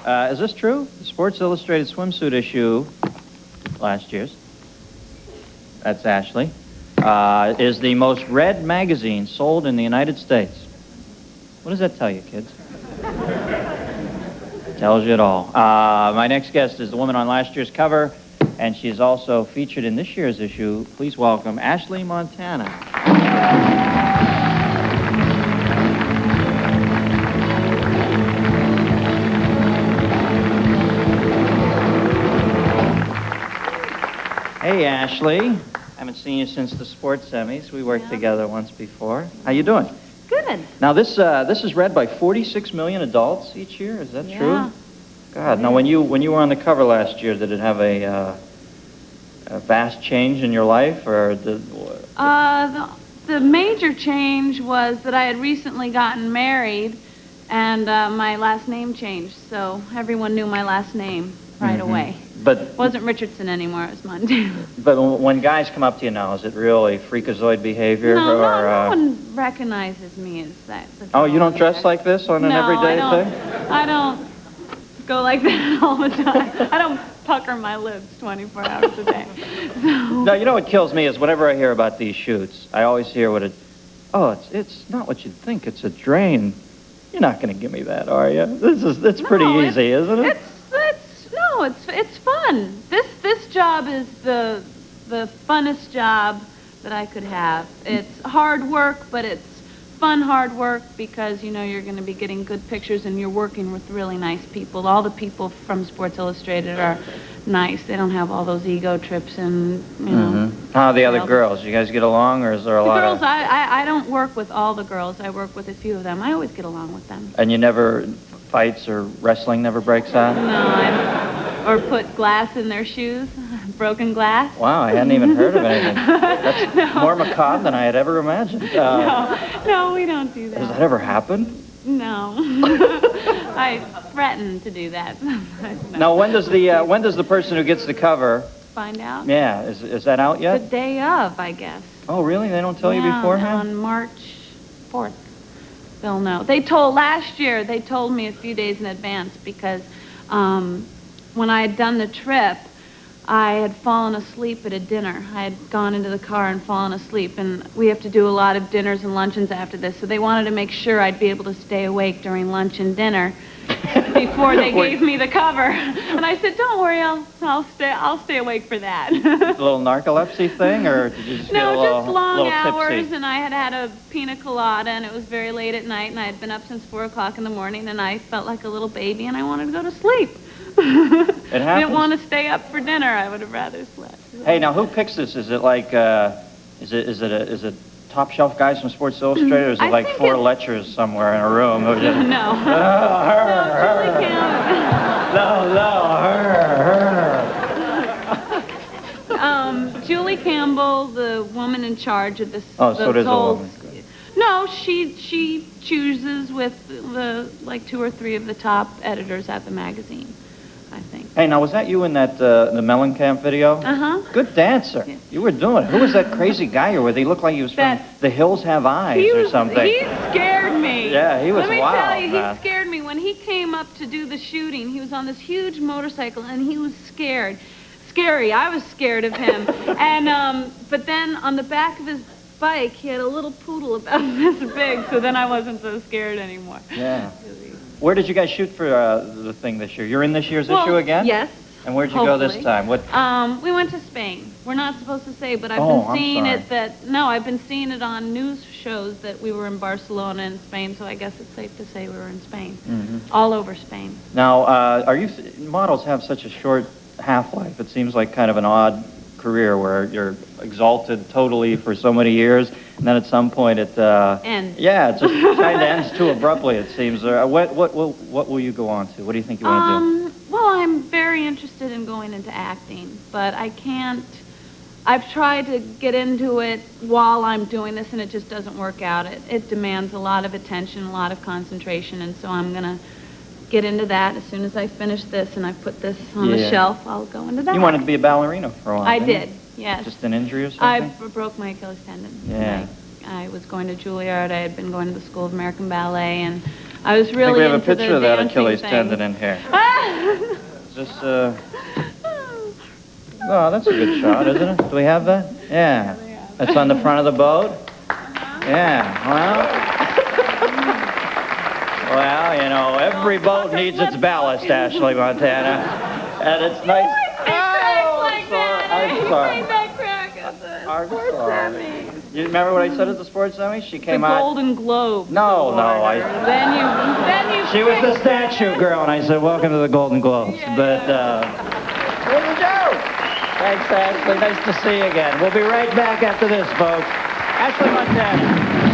Is this true? The Sports Illustrated swimsuit issue, last year's, that's Ashley, is the most read magazine sold in the United States. What does that tell you, kids? Tells you it all. My next guest is the woman on last year's cover, and she is also featured in this year's issue. Please welcome Ashley Montana. Hey, Ashley. Haven't seen you since the sports semis. We worked together once before. How you doing? Good. Now, this is read by 46 million adults each year. Is that true? God. Now, when you were on the cover last year, did it have a vast change in your life, or the major change was that I had recently gotten married, and my last name changed, so everyone knew my last name right away. But it wasn't Richardson anymore, it was Montana. But when guys come up to you now, is it really freakazoid behavior? No, no one recognizes me as that. Oh, you don't dress like this on an everyday thing? I don't go like that all the time. I don't pucker my lips 24 hours a day. So. No, you know what kills me is whenever I hear about these shoots, I always hear it's not what you'd think, it's a drain. You're not going to give me that, are you? It's pretty easy, isn't it? It's fun. This job is the funnest job that I could have. It's hard work, but it's fun hard work because you know you're going to be getting good pictures and you're working with really nice people. All the people from Sports Illustrated are nice. They don't have all those ego trips and you know. How are the other girls? You guys get along, or is there a lot of? The girls, I don't work with all the girls. I work with a few of them. I always get along with them. And you never fights or wrestling never breaks out? No, I don't. Or put glass in their shoes, broken glass. Wow, I hadn't even heard of anything. That's more macabre than I had ever imagined. No, we don't do that. Has that ever happened? No. I threaten to do that. No. Now, when does the person who gets the cover find out? Yeah, is that out yet? The day of, I guess. Oh, really? They don't tell you beforehand? On March 4th, they'll know. Last year, they told me a few days in advance because when I had done the trip, I had fallen asleep at a dinner. I had gone into the car and fallen asleep, and we have to do a lot of dinners and luncheons after this, so they wanted to make sure I'd be able to stay awake during lunch and dinner before they gave me the cover. And I said, don't worry, I'll stay awake for that. A little narcolepsy thing, or did you just get a little just long little hours, tipsy? And I had a pina colada, and it was very late at night, and I had been up since 4 o'clock in the morning, and I felt like a little baby, and I wanted to go to sleep. It happens. I didn't want to stay up for dinner. I would have rather slept. Hey, now who picks this? Is it like is it top shelf guys from Sports Illustrated, or is it like four lecturers somewhere in a room? No. Julie Campbell. Julie Campbell, the woman in charge of this. Oh, so there's a woman. No, she chooses with like 2 or 3 of the top editors at the magazine, I think. Hey, now was that you in that the Mellencamp video? Uh-huh. Good dancer. Yeah. You were doing it. Who was that crazy guy you were with? He looked like he was from The Hills Have Eyes or something. He scared me. Yeah, he was wild. Let me tell you, he scared me. When he came up to do the shooting, he was on this huge motorcycle, and he was scared. Scary. I was scared of him. And but then on the back of his bike, he had a little poodle about this big, so then I wasn't so scared anymore. Yeah. Where did you guys shoot for the thing this year? You're in this year's issue again? Yes. And where'd you go this time? What? We went to Spain. We're not supposed to say, but I've been seeing I've been seeing it on news shows that we were in Barcelona and Spain, so I guess it's safe to say we were in Spain. All over Spain. Now, models have such a short half-life. It seems like kind of an odd career where you're exalted totally for so many years, and then at some point it ends. Yeah, it just kind of ends too abruptly, it seems. What will you go on to? What do you think you want to do? Well, I'm very interested in going into acting, but I can't. I've tried to get into it while I'm doing this, and it just doesn't work out. It demands a lot of attention, a lot of concentration, and so I'm gonna get into that as soon as I finish this and I put this on the shelf. I'll go into that. You wanted to be a ballerina for a while. I did. Yes. Just an injury or something? I broke my Achilles tendon. Yeah. I was going to Juilliard. I had been going to the School of American Ballet, and I was I think really we have a into picture the of that dancing Achilles thing. tendon in here. Is this, oh, that's a good shot, isn't it? Do we have that? Yeah. That's on the front of the boat? Yeah, well, you know, every boat needs its ballast, Ashley Montana. And it's nice. I'm sorry. I'm sorry. You remember what I said at the sports semi? She came out. The Golden Globe. No, Then you. She was the statue girl, and I said, "Welcome to the Golden Globes." Yeah, But there you go. Thanks, Ashley. Nice to see you again. We'll be right back after this, folks. Ashley Montana.